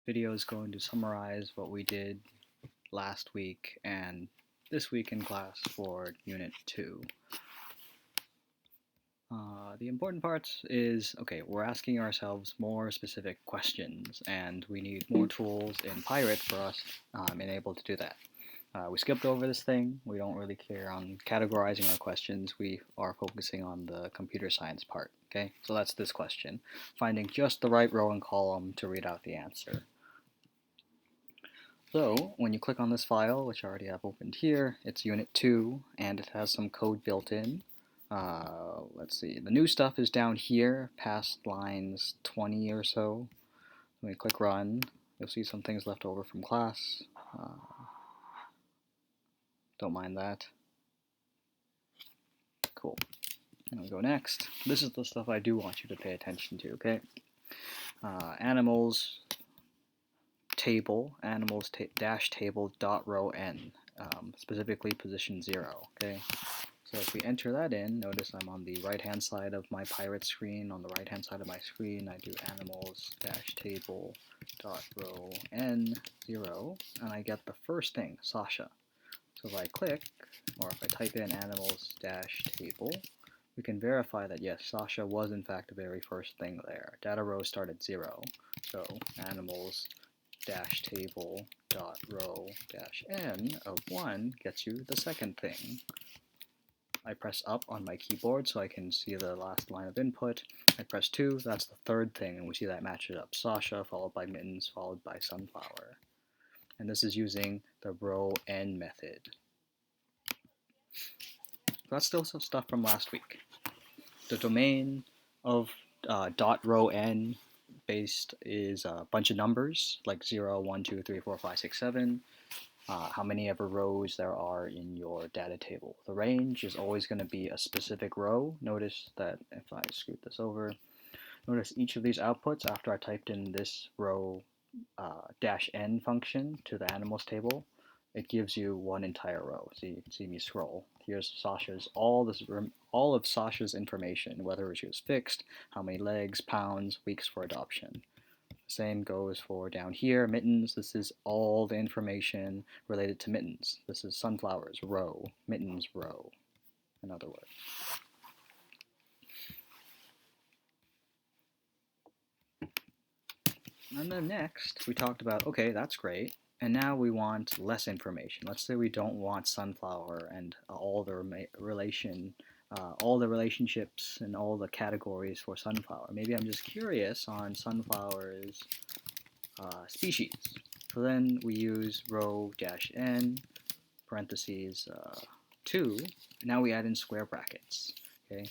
video is going to summarize what we did last week and this week in class for Unit 2. The important part is, okay, we're asking ourselves more specific questions, and we need more tools in Pirate for us able to do that. We skipped over this thing. We don't really care on categorizing our questions. We are focusing on the computer science part, okay? So that's this question, finding just the right row and column to read out the answer. So when you click on this file, which I already have opened here, it's Unit 2, and it has some code built in. Let's see, the new stuff is down here, past lines 20 or so. When we click Run, you'll see some things left over from class. Don't mind that. Cool. And we go next. This is the stuff I do want you to pay attention to, okay? Animals table, animals dash table dot row n, specifically position 0, okay? So if we enter that in, notice I'm on the right-hand side of my Pirate screen. On the right-hand side of my screen, I do animals dash table dot row n 0, and I get the first thing, Sasha. So if I click, or if I type in animals dash table, we can verify that yes, Sasha was in fact the very first thing there. Data row start at 0, so animals dash table dot row dash n of 1 gets you the second thing. I press up on my keyboard so I can see the last line of input. I press 2, that's the third thing, and we see that matches up. Sasha followed by mittens followed by sunflower. And this is using the row n method. That's still some stuff from last week. The domain of dot row n based is a bunch of numbers like 0, 1, 2, 3, 4, 5, 6, 7. How many ever rows there are in your data table. The range is always going to be a specific row. Notice that if I scoot this over, notice each of these outputs after I typed in this row dash n function to the animals table, it gives you one entire row. So you can see me scroll. Here's Sasha's, all of Sasha's information, whether she was fixed, how many legs, pounds, weeks for adoption. Same goes for down here, mittens. This is all the information related to mittens. This is sunflowers, row, mittens, row, in other words. And then next, we talked about, okay, that's great. And now we want less information. Let's say we don't want sunflower and all the relationships and all the categories for sunflower. Maybe I'm just curious on sunflower's species. So then we use row dash n parentheses 2. Now we add in square brackets. Okay,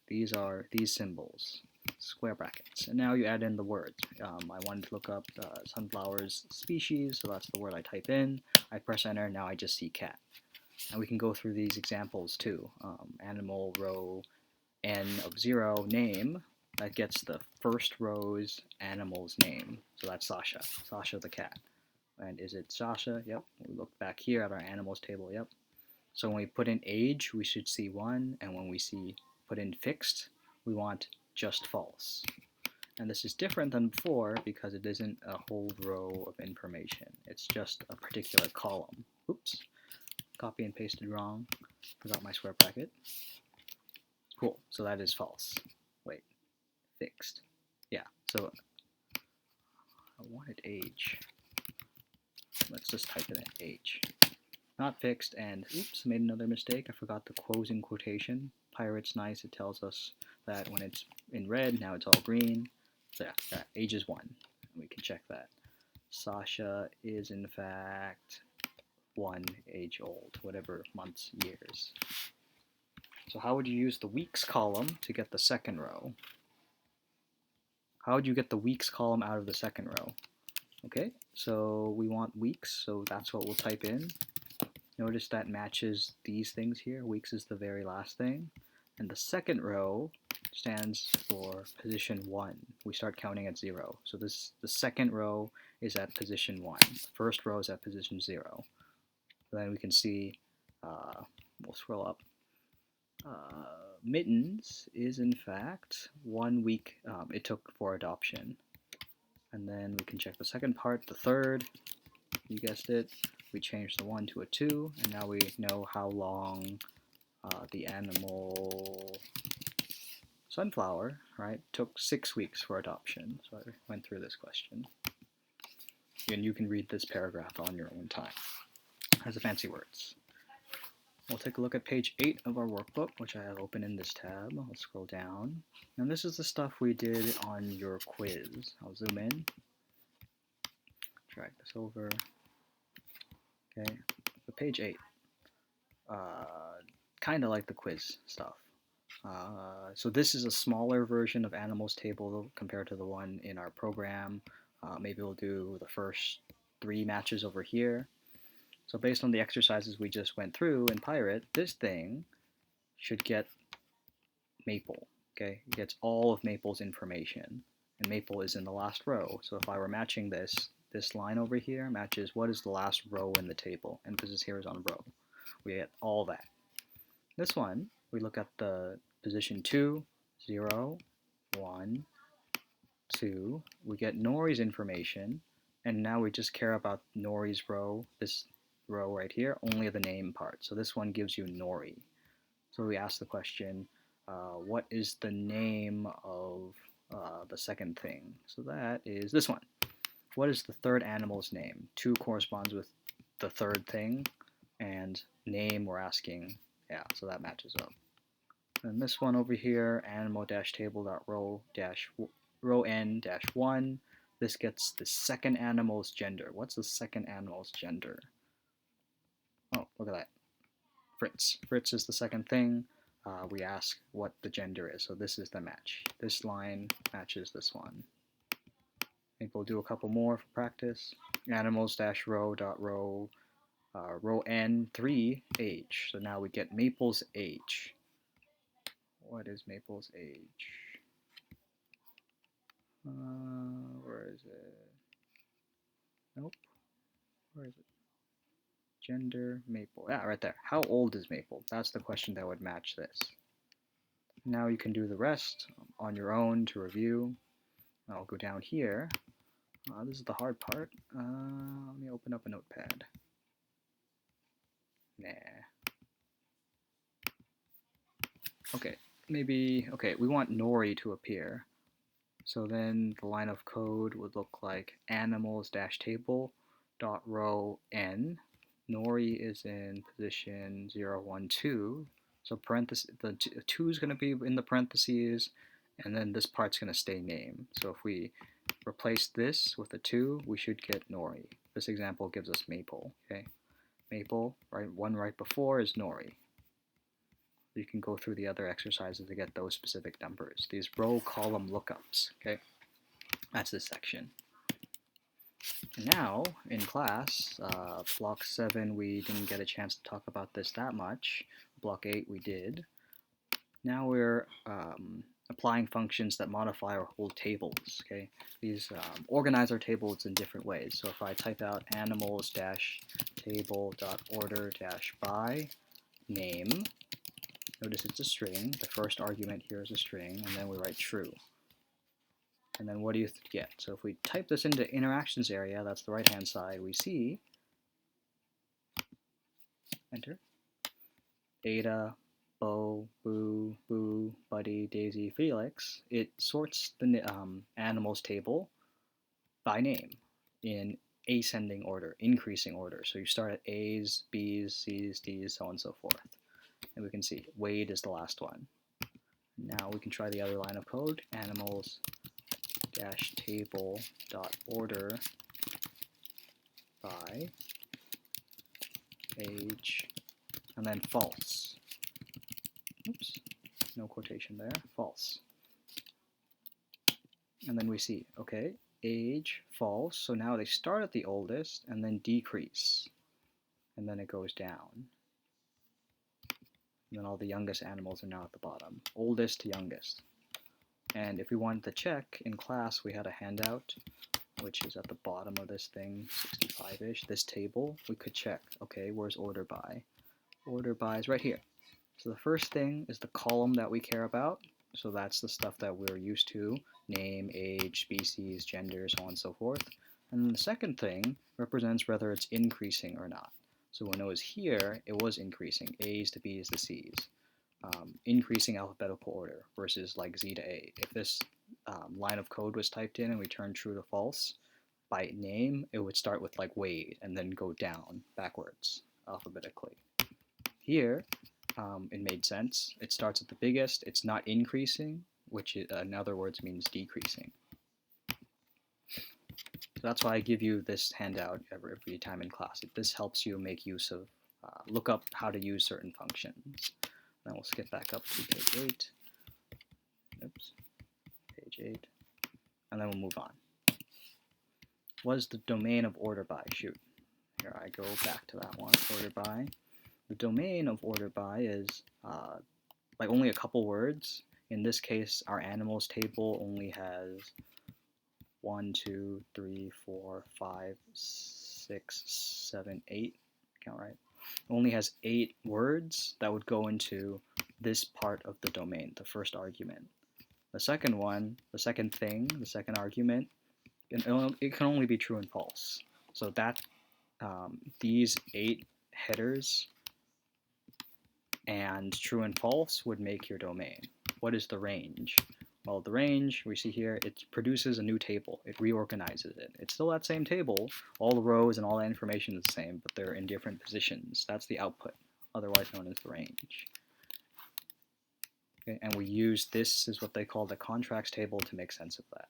these are these symbols, square brackets, and now you add in the words. I wanted to look up sunflower's species, so that's the word I type in. I press enter. Now I just see cat. And we can go through these examples too. Animal row n of 0 name. That gets the first row's animal's name. So that's Sasha. Sasha the cat. And is it Sasha? Yep. We look back here at our animals table. Yep. So when we put in age, we should see 1. And when we put in fixed, we want just false. And this is different than before because it isn't a whole row of information. It's just a particular column. Oops. Copy and pasted wrong. Forgot my square bracket. Cool. So that is false. Wait. Fixed. Yeah, so I wanted age. Let's just type in age. Not fixed, and oops, made another mistake. I forgot the closing quotation. Pirate's nice. It tells us that when it's in red, now it's all green. So yeah, age is 1. We can check that. Sasha is in fact 1 age old, whatever months, years. So how would you use the weeks column to get the second row? How would you get the weeks column out of the second row? Okay, so we want weeks, so that's what we'll type in. Notice that matches these things here. Weeks is the very last thing. And the second row stands for position 1. We start counting at 0. So the second row is at position 1. The first row is at position 0. Then we can see, we'll scroll up. Mittens is in fact 1 week it took for adoption. And then we can check the second part, the third. You guessed it. We changed the 1 to a 2, and now we know how long the animal sunflower, right, took 6 weeks for adoption. So I went through this question. And you can read this paragraph on your own time. It has the fancy words. We'll take a look at page 8 of our workbook, which I have open in this tab. I'll scroll down. And this is the stuff we did on your quiz. I'll zoom in, drag this over. Okay, so page 8. Kind of like the quiz stuff. So this is a smaller version of animals table compared to the one in our program. Maybe we'll do the first 3 matches over here. So based on the exercises we just went through in Pirate, this thing should get Maple. Okay, it gets all of Maple's information, and Maple is in the last row. So if I were matching this line over here matches what is the last row in the table. Emphasis here is on row. We get all that. This one, we look at the position 2, 0, 1, 2. We get Nori's information, and now we just care about Nori's row, this row right here, only the name part. So this one gives you Nori. So we ask the question, what is the name of the second thing? So that is this one. What is the third animal's name? 2 corresponds with the third thing, and name we're asking, yeah, so that matches up. And this one over here, animal-table.row n-1, this gets the second animal's gender. What's the second animal's gender? Oh, look at that. Fritz. Fritz is the second thing. We ask what the gender is, so this is the match. This line matches this one. I think we'll do a couple more for practice. Animals-row.row row n3 age. So now we get Maple's age. What is Maple's age? Where is it? Nope. Where is it? Gender, Maple. Yeah, right there. How old is Maple? That's the question that would match this. Now you can do the rest on your own to review. I'll go down here. This is the hard part. Let me open up a notepad. Nah. Okay, maybe, okay, we want Nori to appear. So then the line of code would look like animals-table.row n. Nori is in position 0, 1, 2. So parentheses, the 2 is going to be in the parentheses, and then this part's going to stay name. So if we replace this with a 2, we should get Nori. This example gives us Maple. Okay, Maple, right? One right before is Nori. You can go through the other exercises to get those specific numbers. These row column lookups. Okay, that's this section. And now in class, block 7 we didn't get a chance to talk about this that much. Block 8 we did. Now we're applying functions that modify or hold tables. Okay, these organize our tables in different ways. So if I type out animals-table.order-by name, notice it's a string. The first argument here is a string, and then we write true. And then what do you get? So if we type this into interactions area, that's the right-hand side, we see, enter, Ada, Bo, Boo, Boo, Buddy, Daisy, Felix. It sorts the animals table by name in ascending order, increasing order. So you start at A's, B's, C's, D's, so on and so forth. And we can see Wade is the last one. Now we can try the other line of code, animals-table.order by age, and then false. Oops, no quotation there, false. And then we see, okay, age, false, so now they start at the oldest and then decrease. And then it goes down. And then all the youngest animals are now at the bottom. Oldest to youngest. And if we wanted to check, in class we had a handout, which is at the bottom of this thing, 65-ish, this table, we could check, okay, where's order by? Order by is right here. So the first thing is the column that we care about, So that's the stuff that we're used to: name, age, species, gender, so on and so forth. And then the second thing represents whether it's increasing or not. So when it was here, it was increasing, A's to B's to C's. Increasing alphabetical order versus like Z to A. If this line of code was typed in and we turned true to false, by name, it would start with like Wade and then go down backwards alphabetically. Here, it made sense. It starts at the biggest. It's not increasing, which in other words means decreasing. So that's why I give you this handout every time in class. This helps you make use of, look up how to use certain functions. Then we'll skip back up to page 8. Oops, page 8. And then we'll move on. What is the domain of order by? Shoot. Here I go back to that one, order by. The domain of order by is like only a couple words. In this case, our animals table only has 1, 2, 3, 4, 5, 6, 7, 8. Count right. It only has 8 words that would go into this part of the domain, the first argument. The second one, the second thing, the second argument, it can only be true and false. So that these 8 headers and true and false would make your domain. What is the range? Well, the range, we see here, it produces a new table. It reorganizes it. It's still that same table. All the rows and all the information is the same, but they're in different positions. That's the output, otherwise known as the range. Okay, and we use this is what they call the contracts table to make sense of that.